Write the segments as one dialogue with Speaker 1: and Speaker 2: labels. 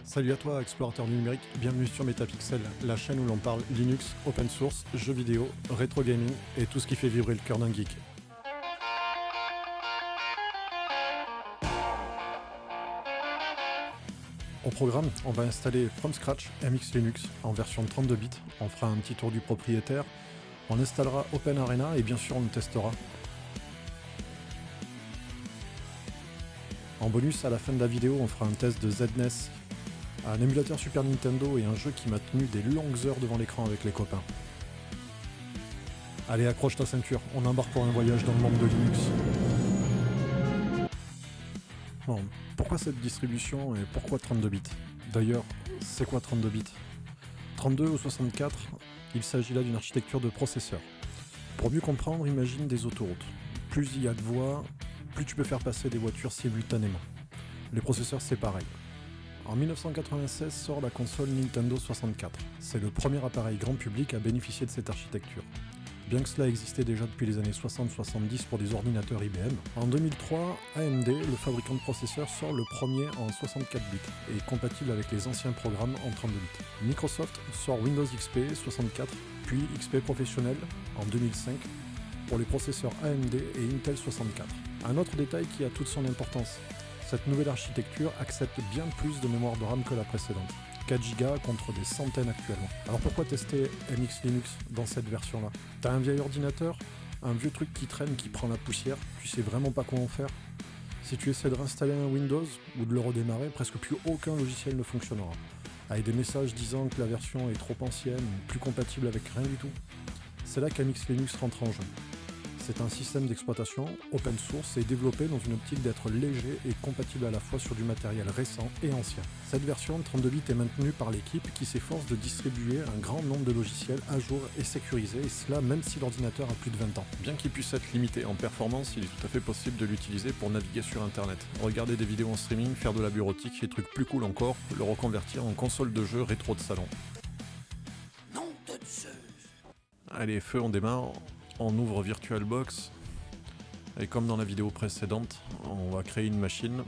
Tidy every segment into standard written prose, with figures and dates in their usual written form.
Speaker 1: Salut à toi, explorateur du numérique, bienvenue sur Metapixel, la chaîne où l'on parle Linux, open source, jeux vidéo, rétro gaming et tout ce qui fait vibrer le cœur d'un geek. Au programme, on va installer from scratch MX Linux en version 32 bits, on fera un petit tour du propriétaire, on installera OpenArena et bien sûr on le testera. En bonus, à la fin de la vidéo, on fera un test de ZNES, un émulateur Super Nintendo et un jeu qui m'a tenu des longues heures devant l'écran avec les copains. Allez, accroche ta ceinture, on embarque pour un voyage dans le monde de Linux. Bon, pourquoi cette distribution et pourquoi 32 bits? D'ailleurs, c'est quoi 32 bits? 32 ou 64, il s'agit là d'une architecture de processeur. Pour mieux comprendre, imagine des autoroutes. Plus il y a de voies, plus tu peux faire passer des voitures simultanément. Les processeurs, c'est pareil. En 1996 sort la console Nintendo 64. C'est le premier appareil grand public à bénéficier de cette architecture. Bien que cela existait déjà depuis les années 60-70 pour des ordinateurs IBM, en 2003, AMD, le fabricant de processeurs, sort le premier en 64 bits et compatible avec les anciens programmes en 32 bits. Microsoft sort Windows XP 64, puis XP Professionnel en 2005 pour les processeurs AMD et Intel 64. Un autre détail qui a toute son importance. Cette nouvelle architecture accepte bien plus de mémoire de RAM que la précédente, 4 Go contre des centaines actuellement. Alors pourquoi tester MX Linux dans cette version-là? T'as un vieil ordinateur, un vieux truc qui traîne, qui prend la poussière, tu sais vraiment pas quoi en faire? Si tu essaies de réinstaller un Windows ou de le redémarrer, presque plus aucun logiciel ne fonctionnera, avec des messages disant que la version est trop ancienne ou plus compatible avec rien du tout. C'est là qu'MX Linux rentre en jeu. C'est un système d'exploitation open source et développé dans une optique d'être léger et compatible à la fois sur du matériel récent et ancien. Cette version 32 bits est maintenue par l'équipe qui s'efforce de distribuer un grand nombre de logiciels à jour et sécurisés, et cela même si l'ordinateur a plus de 20 ans. Bien qu'il puisse être limité en performance, il est tout à fait possible de l'utiliser pour naviguer sur internet, regarder des vidéos en streaming, faire de la bureautique et trucs plus cool encore, le reconvertir en console de jeu rétro de salon.
Speaker 2: Nom de Zeus.
Speaker 1: Allez, feu, on démarre. On ouvre VirtualBox et comme dans la vidéo précédente, on va créer une machine.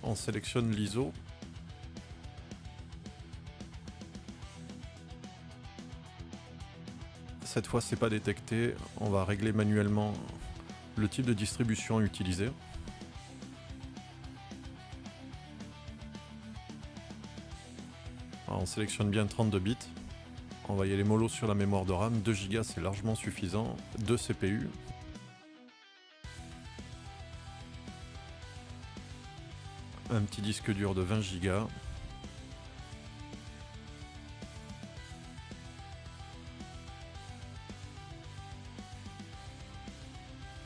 Speaker 1: On sélectionne l'ISO. Cette fois, c'est pas détecté. On va régler manuellement le type de distribution utilisé. Alors, on sélectionne bien 32 bits. On va y aller mollo sur la mémoire de RAM, 2 Go c'est largement suffisant, 2 CPU. Un petit disque dur de 20 Go.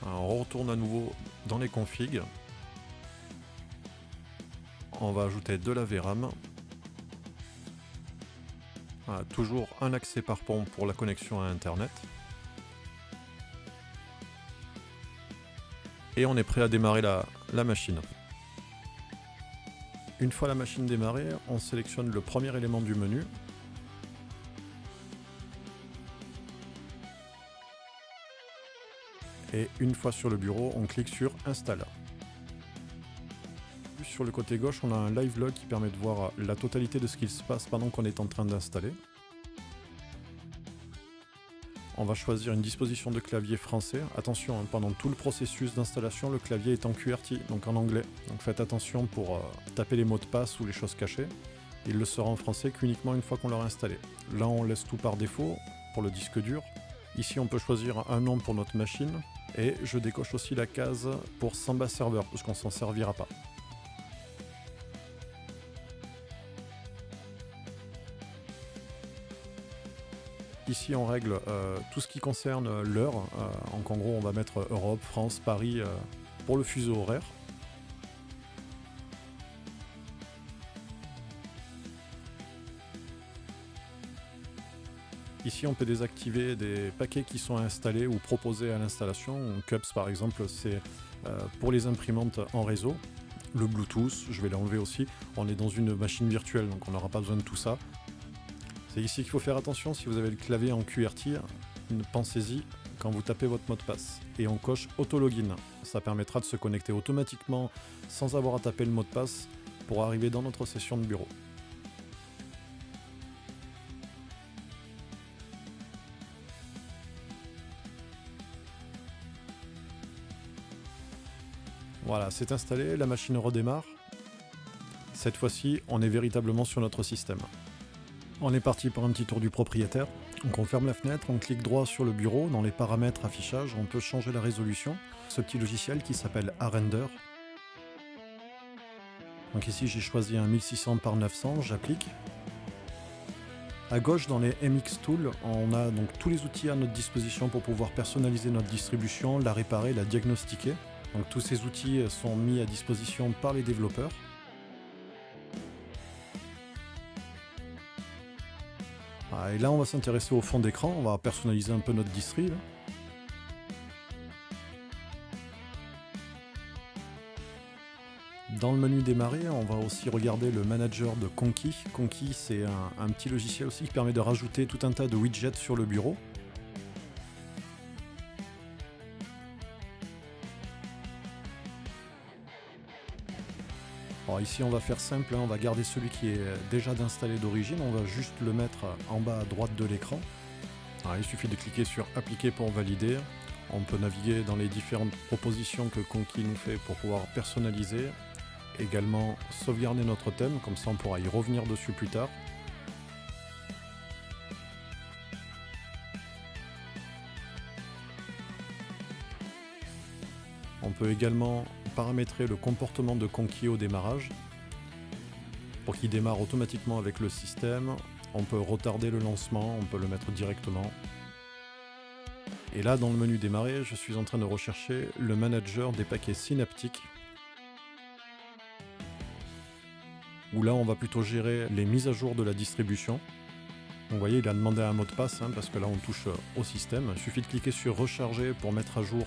Speaker 1: Alors on retourne à nouveau dans les configs. On va ajouter de la VRAM. Voilà, toujours un accès par pont pour la connexion à internet. Et on est prêt à démarrer la machine. Une fois la machine démarrée, on sélectionne le premier élément du menu. Et une fois sur le bureau, on clique sur Install. Sur le côté gauche, on a un live log qui permet de voir la totalité de ce qu'il se passe pendant qu'on est en train d'installer. On va choisir une disposition de clavier français. Attention, pendant tout le processus d'installation, le clavier est en QWERTY, donc en anglais. Donc faites attention pour taper les mots de passe ou les choses cachées. Il le sera en français qu'uniquement une fois qu'on l'aura installé. Là, on laisse tout par défaut pour le disque dur. Ici, on peut choisir un nom pour notre machine. Et je décoche aussi la case pour Samba Server, parce qu'on s'en servira pas. Ici, on règle tout ce qui concerne l'heure. Donc, en gros, on va mettre Europe, France, Paris pour le fuseau horaire. Ici, on peut désactiver des paquets qui sont installés ou proposés à l'installation. CUPS, par exemple, c'est pour les imprimantes en réseau. Le Bluetooth, je vais l'enlever aussi. On est dans une machine virtuelle, donc on n'aura pas besoin de tout ça. C'est ici qu'il faut faire attention, si vous avez le clavier en QWERTY, pensez-y quand vous tapez votre mot de passe. Et on coche Auto-Login. Ça permettra de se connecter automatiquement sans avoir à taper le mot de passe pour arriver dans notre session de bureau. Voilà, c'est installé, la machine redémarre. Cette fois-ci, on est véritablement sur notre système. On est parti pour un petit tour du propriétaire. Donc on ferme la fenêtre, on clique droit sur le bureau. Dans les paramètres affichage, on peut changer la résolution. Ce petit logiciel qui s'appelle Arrender. Donc ici, j'ai choisi un 1600 par 900, j'applique. À gauche, dans les MX Tools, on a donc tous les outils à notre disposition pour pouvoir personnaliser notre distribution, la réparer, la diagnostiquer. Donc tous ces outils sont mis à disposition par les développeurs. Et là, on va s'intéresser au fond d'écran, on va personnaliser un peu notre distri. Là. Dans le menu démarrer, on va aussi regarder le manager de Conky. Conky, c'est un petit logiciel aussi qui permet de rajouter tout un tas de widgets sur le bureau. Alors ici on va faire simple, on va garder celui qui est déjà installé d'origine, on va juste le mettre en bas à droite de l'écran. Il suffit de cliquer sur appliquer pour valider. On peut naviguer dans les différentes propositions que Conky nous fait pour pouvoir personnaliser. Également sauvegarder notre thème, comme ça on pourra y revenir dessus plus tard. On peut également paramétrer le comportement de Conky au démarrage pour qu'il démarre automatiquement avec le système. On peut retarder le lancement, on peut le mettre directement. Et là, dans le menu démarrer, je suis en train de rechercher le manager des paquets synaptiques, où là, on va plutôt gérer les mises à jour de la distribution. Donc, vous voyez, il a demandé un mot de passe, parce que là, on touche au système. Il suffit de cliquer sur recharger pour mettre à jour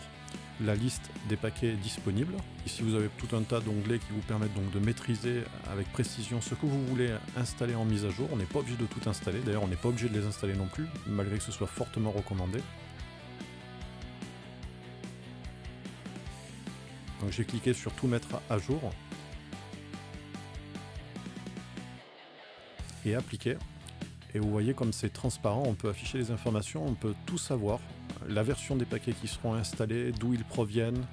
Speaker 1: la liste des paquets disponibles. Ici vous avez tout un tas d'onglets qui vous permettent donc de maîtriser avec précision ce que vous voulez installer en mise à jour. On n'est pas obligé de tout installer, d'ailleurs on n'est pas obligé de les installer non plus, malgré que ce soit fortement recommandé. Donc j'ai cliqué sur tout mettre à jour et appliquer. Et vous voyez comme c'est transparent, on peut afficher les informations, on peut tout savoir. La version des paquets qui seront installés, d'où ils proviennent.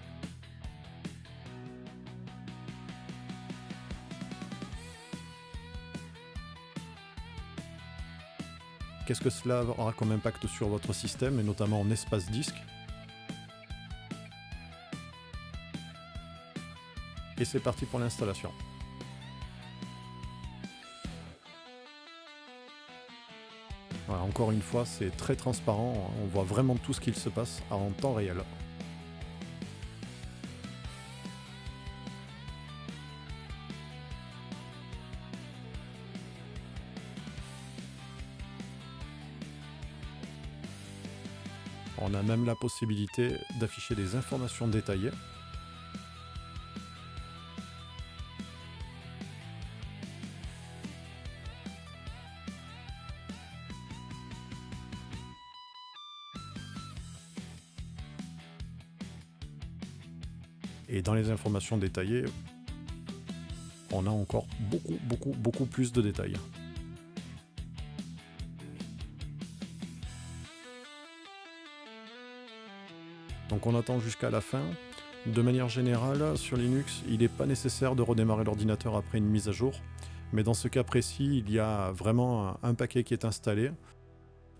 Speaker 1: Qu'est-ce que cela aura comme impact sur votre système, et notamment en espace disque. Et c'est parti pour l'installation. Voilà, encore une fois, c'est très transparent, on voit vraiment tout ce qu'il se passe en temps réel. On a même la possibilité d'afficher des informations détaillées. Et dans les informations détaillées, on a encore beaucoup plus de détails. Donc on attend jusqu'à la fin. De manière générale, sur Linux, il n'est pas nécessaire de redémarrer l'ordinateur après une mise à jour. Mais dans ce cas précis, il y a vraiment un paquet qui est installé.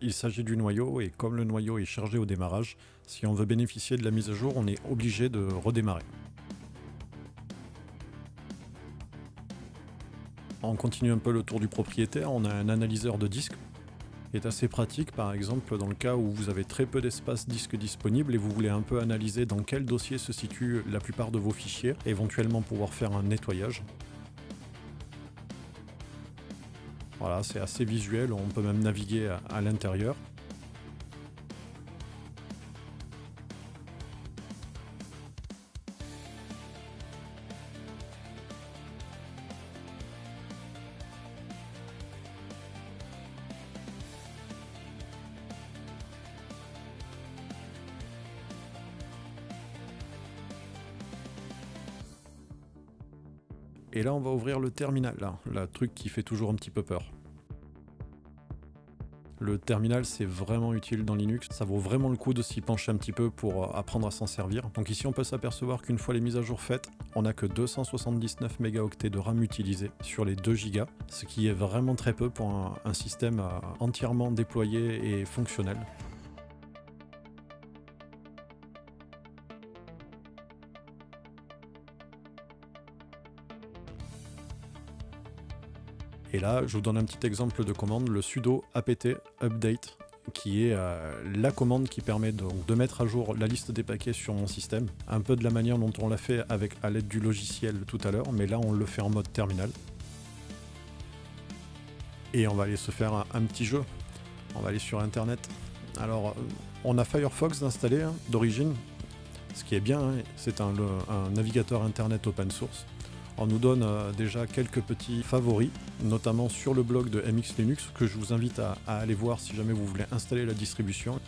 Speaker 1: Il s'agit du noyau, et comme le noyau est chargé au démarrage, si on veut bénéficier de la mise à jour, on est obligé de redémarrer. On continue un peu le tour du propriétaire, on a un analyseur de disques qui est assez pratique, par exemple dans le cas où vous avez très peu d'espace disque disponible et vous voulez un peu analyser dans quel dossier se situent la plupart de vos fichiers, éventuellement pouvoir faire un nettoyage. Voilà, c'est assez visuel, on peut même naviguer à l'intérieur. Et là, on va ouvrir le terminal, là, le truc qui fait toujours un petit peu peur. Le terminal, c'est vraiment utile dans Linux. Ça vaut vraiment le coup de s'y pencher un petit peu pour apprendre à s'en servir. Donc ici, on peut s'apercevoir qu'une fois les mises à jour faites, on n'a que 279 mégaoctets de RAM utilisés sur les 2 Go, ce qui est vraiment très peu pour un système entièrement déployé et fonctionnel. Et là, je vous donne un petit exemple de commande, le sudo apt update, qui est la commande qui permet donc de mettre à jour la liste des paquets sur mon système. Un peu de la manière dont on l'a fait à l'aide du logiciel tout à l'heure, mais là on le fait en mode terminal. Et on va aller se faire un petit jeu. On va aller sur internet. Alors, on a Firefox installé d'origine, ce qui est bien, hein, c'est un navigateur internet open source. On nous donne déjà quelques petits favoris, notamment sur le blog de MX Linux, que je vous invite à aller voir si jamais vous voulez installer la distribution.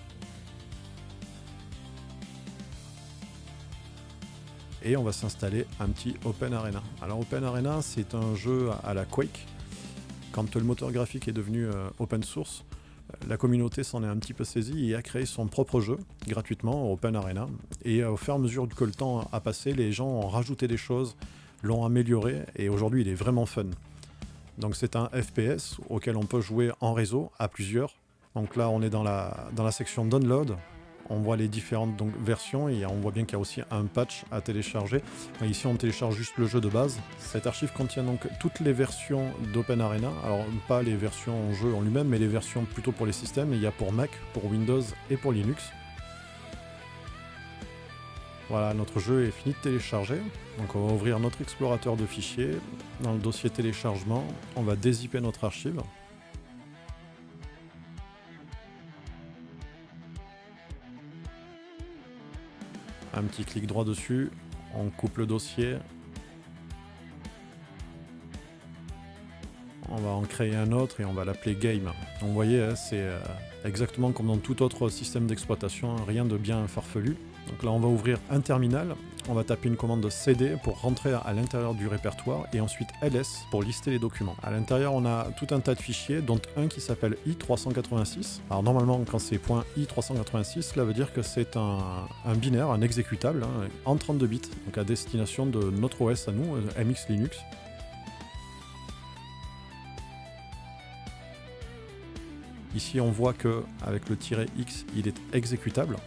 Speaker 1: Et on va s'installer un petit OpenArena. Alors OpenArena, c'est un jeu à la Quake. Quand le moteur graphique est devenu open source, la communauté s'en est un petit peu saisie et a créé son propre jeu gratuitement, OpenArena. Et au fur et à mesure que le temps a passé, les gens ont rajouté des choses, l'ont amélioré et aujourd'hui il est vraiment fun. Donc c'est un FPS auquel on peut jouer en réseau à plusieurs. Donc là on est dans la section download, on voit les différentes versions et on voit bien qu'il y a aussi un patch à télécharger. Ici on télécharge juste le jeu de base. Cette archive contient donc toutes les versions d'OpenArena, alors pas les versions jeu en lui-même mais les versions plutôt pour les systèmes. Il y a pour Mac, pour Windows et pour Linux. Voilà, notre jeu est fini de télécharger. Donc on va ouvrir notre explorateur de fichiers. Dans le dossier téléchargement, on va dézipper notre archive. Un petit clic droit dessus, on coupe le dossier. On va en créer un autre et on va l'appeler Game. Donc vous voyez, c'est exactement comme dans tout autre système d'exploitation, rien de bien farfelu. Donc là on va ouvrir un terminal, on va taper une commande CD pour rentrer à l'intérieur du répertoire et ensuite ls pour lister les documents. À l'intérieur on a tout un tas de fichiers dont un qui s'appelle i386. Alors normalement quand c'est .i386 cela veut dire que c'est un binaire, un exécutable en 32 bits, donc à destination de notre OS à nous, MX Linux. Ici on voit que avec le "-x" il est exécutable.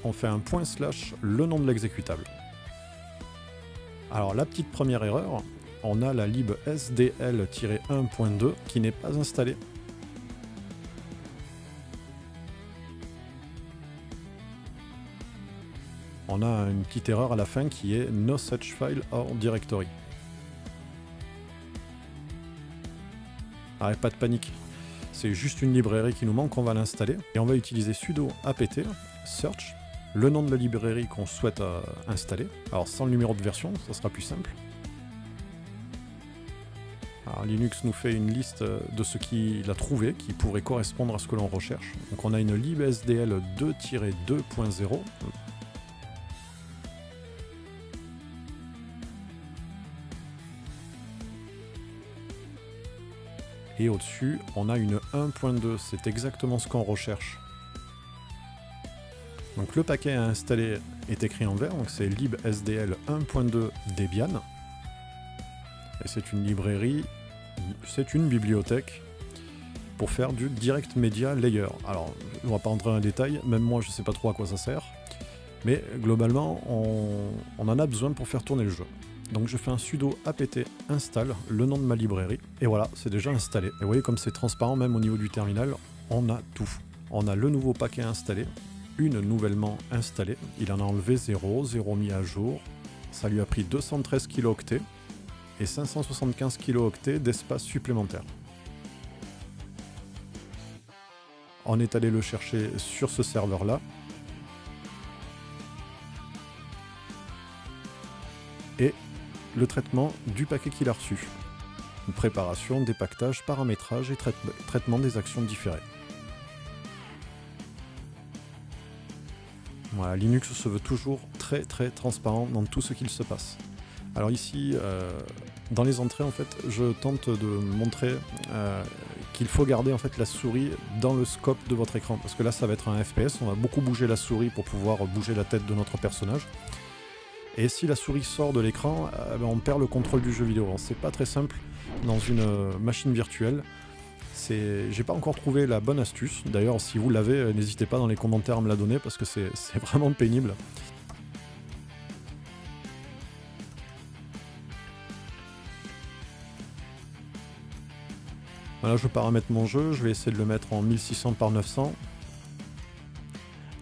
Speaker 1: On fait un // le nom de l'exécutable. Alors la petite première erreur, on a la lib sdl-1.2 qui n'est pas installée. On a une petite erreur à la fin qui est no such file or directory. Ah, pas de panique, c'est juste une librairie qui nous manque, on va l'installer et on va utiliser sudo apt search, le nom de la librairie qu'on souhaite installer, alors sans le numéro de version, ça sera plus simple. Alors Linux nous fait une liste de ce qu'il a trouvé qui pourrait correspondre à ce que l'on recherche. Donc on a une libsdl 2-2.0. Et au-dessus, on a une 1.2, c'est exactement ce qu'on recherche. Donc le paquet à installer est écrit en vert, donc c'est libsdl 1.2 Debian. Et c'est une librairie, c'est une bibliothèque pour faire du Direct Media Layer. Alors, on va pas entrer dans les détails, même moi je sais pas trop à quoi ça sert, mais globalement on en a besoin pour faire tourner le jeu. Donc je fais un sudo apt install, le nom de ma librairie, et voilà, c'est déjà installé. Et vous voyez comme c'est transparent, même au niveau du terminal, on a tout. On a le nouveau paquet installé, une nouvellement installée, il en a enlevé 0 mis à jour, ça lui a pris 213 kilooctets et 575 kilooctets d'espace supplémentaire. On est allé le chercher sur ce serveur-là. Et le traitement du paquet qu'il a reçu. Une préparation, dépaquetage, paramétrage et traitement des actions différées. Voilà, Linux se veut toujours très très transparent dans tout ce qu'il se passe. Alors ici, dans les entrées, en fait, je tente de montrer qu'il faut garder en fait la souris dans le scope de votre écran, parce que là, ça va être un FPS, on va beaucoup bouger la souris pour pouvoir bouger la tête de notre personnage. Et si la souris sort de l'écran, on perd le contrôle du jeu vidéo. Alors, c'est pas très simple dans une machine virtuelle. J'ai pas encore trouvé la bonne astuce. D'ailleurs, si vous l'avez, n'hésitez pas dans les commentaires à me la donner parce que c'est vraiment pénible. Voilà, je paramètre mon jeu, je vais essayer de le mettre en 1600 par 900.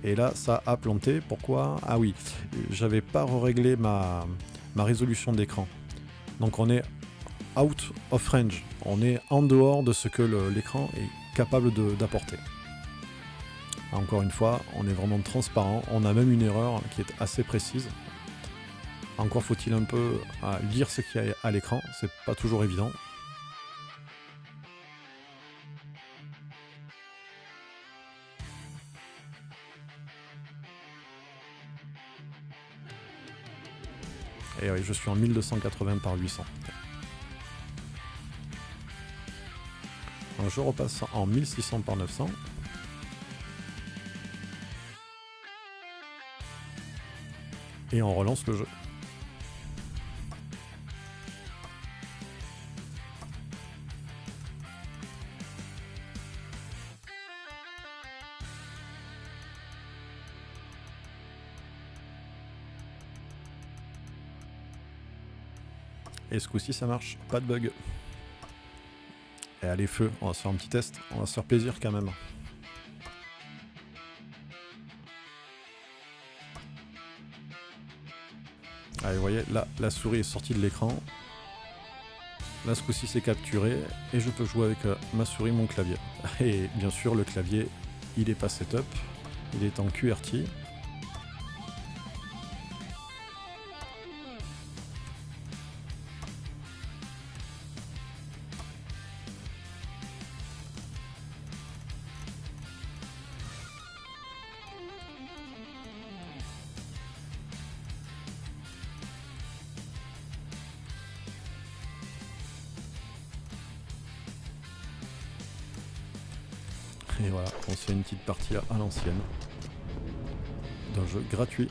Speaker 1: Et là, ça a planté. Pourquoi? Ah oui, j'avais pas réglé ma résolution d'écran. Donc on est out of range. On est en dehors de ce que l'écran est capable d'apporter. Encore une fois, on est vraiment transparent. On a même une erreur qui est assez précise. Encore faut-il un peu lire ce qu'il y a à l'écran. C'est pas toujours évident. Et oui, je suis en 1280 par 800. Donc je repasse en 1600 par 900. Et on relance le jeu. Et ce coup-ci ça marche, pas de bug. Et allez feu, on va se faire un petit test, on va se faire plaisir quand même. Allez, vous voyez, là, la souris est sortie de l'écran. Là, ce coup-ci, c'est capturé. Et je peux jouer avec ma souris, mon clavier. Et bien sûr, le clavier, il est pas setup. Il est en QWERTY. Et voilà, on se fait une petite partie à l'ancienne d'un jeu gratuit.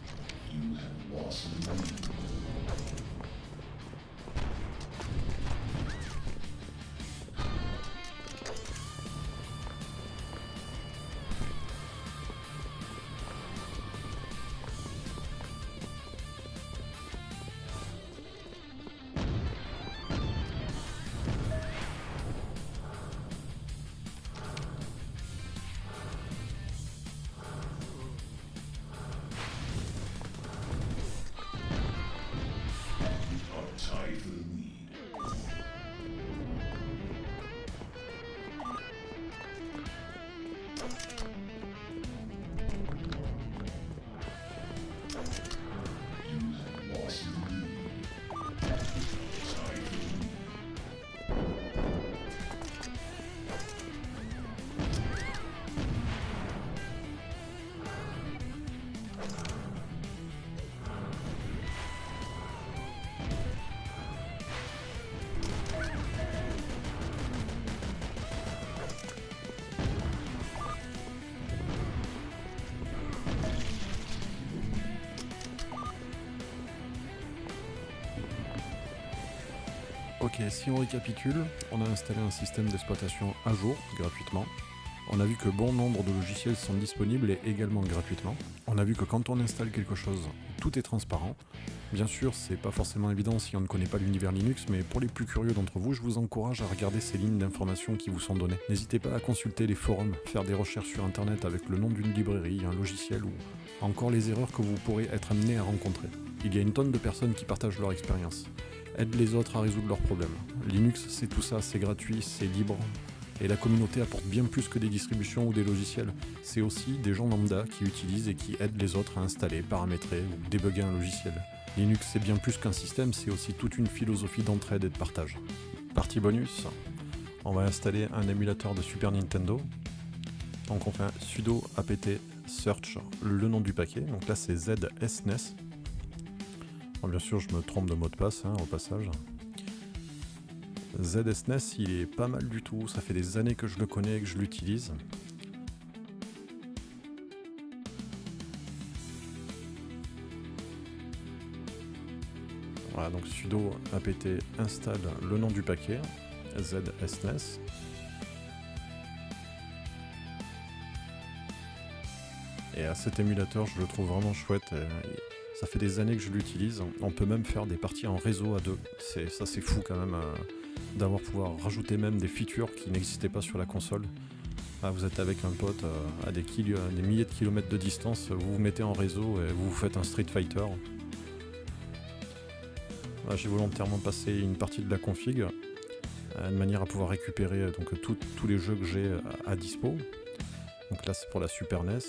Speaker 1: Ok, si on récapitule, on a installé un système d'exploitation à jour, gratuitement. On a vu que bon nombre de logiciels sont disponibles et également gratuitement. On a vu que quand on installe quelque chose, tout est transparent. Bien sûr, c'est pas forcément évident si on ne connaît pas l'univers Linux, mais pour les plus curieux d'entre vous, je vous encourage à regarder ces lignes d'informations qui vous sont données. N'hésitez pas à consulter les forums, faire des recherches sur internet avec le nom d'une librairie, un logiciel ou encore les erreurs que vous pourrez être amené à rencontrer. Il y a une tonne de personnes qui partagent leur expérience. Aide les autres à résoudre leurs problèmes. Linux, c'est tout ça, c'est gratuit, c'est libre. Et la communauté apporte bien plus que des distributions ou des logiciels. C'est aussi des gens lambda qui utilisent et qui aident les autres à installer, paramétrer ou débugger un logiciel. Linux, c'est bien plus qu'un système, c'est aussi toute une philosophie d'entraide et de partage. Partie bonus, on va installer un émulateur de Super Nintendo. Donc on fait un sudo apt search le nom du paquet. Donc là c'est ZSNES. Bon, bien sûr je me trompe de mot de passe au passage. ZSNES il est pas mal du tout, ça fait des années que je le connais et que je l'utilise. Voilà, donc sudo apt installe le nom du paquet, ZSNES. Et à cet émulateur, je le trouve vraiment chouette. Ça fait des années que je l'utilise. On peut même faire des parties en réseau à deux. Ça c'est fou quand même d'avoir pouvoir rajouter même des features qui n'existaient pas sur la console. Ah, vous êtes avec un pote à des milliers de kilomètres de distance, vous vous mettez en réseau et vous faites un Street Fighter. Là, j'ai volontairement passé une partie de la config de manière à pouvoir récupérer donc, tous les jeux que j'ai à dispo. Donc là c'est pour la Super NES.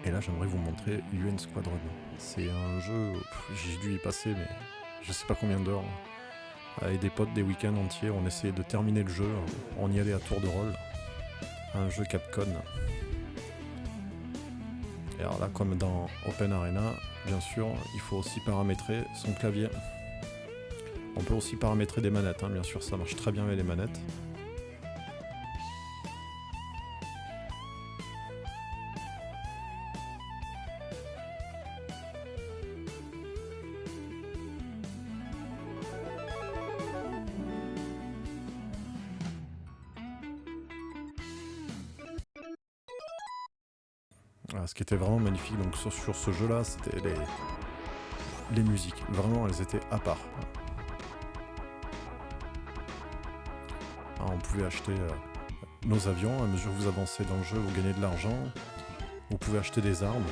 Speaker 1: Et là j'aimerais vous montrer UN Squadron. C'est un jeu, j'ai dû y passer mais je sais pas combien d'heures. Avec des potes, des week-ends entiers, on essayait de terminer le jeu, on y allait à tour de rôle. Un jeu Capcom. Et alors là, comme dans Open Arena, bien sûr, il faut aussi paramétrer son clavier. On peut aussi paramétrer des manettes, bien sûr, ça marche très bien avec les manettes. Voilà, ce qui était vraiment magnifique donc sur ce jeu-là, c'était les musiques. Vraiment, elles étaient à part. Alors, on pouvait acheter nos avions. À mesure que vous avancez dans le jeu, vous gagnez de l'argent. Vous pouvez acheter des armes.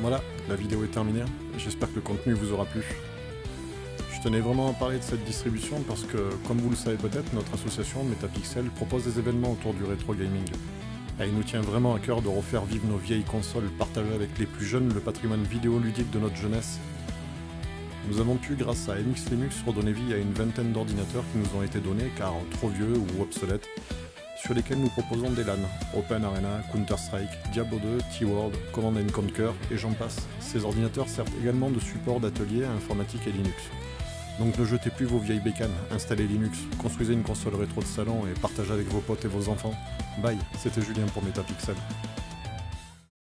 Speaker 1: Voilà, la vidéo est terminée. J'espère que le contenu vous aura plu. Je tenais vraiment à parler de cette distribution parce que, comme vous le savez peut-être, notre association Metapixel propose des événements autour du rétro gaming. Et il nous tient vraiment à cœur de refaire vivre nos vieilles consoles, partager avec les plus jeunes le patrimoine vidéoludique de notre jeunesse. Nous avons pu, grâce à MX Linux, redonner vie à une vingtaine d'ordinateurs qui nous ont été donnés car trop vieux ou obsolètes, sur lesquels nous proposons des LAN, Open Arena, Counter-Strike, Diablo 2, T-World, Command & Conquer et j'en passe. Ces ordinateurs servent également de support d'atelier à informatique et Linux. Donc ne jetez plus vos vieilles bécanes, installez Linux, construisez une console rétro de salon et partagez avec vos potes et vos enfants. Bye, c'était Julien pour Metapixel.